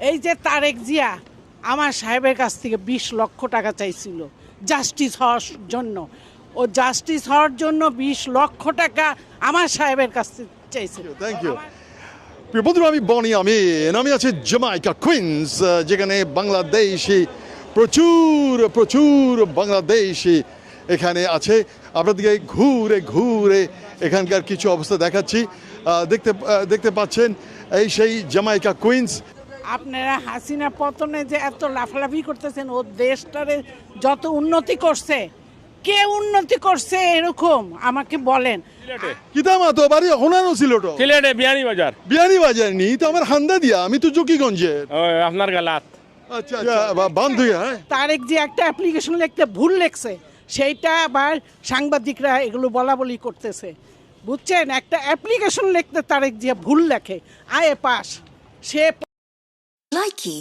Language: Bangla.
এই যে তারেক জিয়া আমার সাহেবের কাছ থেকে 20 লক্ষ টাকা চাইছিল জাস্টিস হওয়ার জন্য। ও জাস্টিস হওয়ার জন্য 20 লক্ষ টাকা আমার সাহেবের কাছ থেকে চাইছিল। Thank you. প্রিয় বন্ধুরা, আমি বনি আমিন, আমি আছি জামাইকা কুইন্স, যেখানে বাংলাদেশি প্রচুর প্রচুর বাংলাদেশি এখানে আছে। আপনাদেরকে ঘুরে ঘুরে এখানকার কিছু অবস্থা দেখাচ্ছি। দেখতে পাচ্ছেন এই সেই জামাইকা কুইন্স। আপনারা হাসিনা পতনে যে এত লাফালাফি করতেছেন, ও দেশটারে যত উন্নতি করছে, কে উন্নতি করছে এরকম আমাকে বলেন। কিতামা তো বাড়ি হোনানো ছিল তো সিলেটে বিয়ানীবাজার। বিয়ানীবাজার নি তো আমার হান্দা দিয়া, আমি তো জকিগঞ্জের। আপনার গালাত। আচ্ছা আচ্ছা, বান্ধ হ্যাঁ। তারেক যে একটা অ্যাপ্লিকেশন লিখতে ভুল লেখছে, সেইটা আবার সাংবাদিকরা এগুলো বলা বলি করতেছে, বুঝছেন? একটা অ্যাপ্লিকেশন লিখতে তারেক যে ভুল লেখে, আয়ে পাস, সে Likey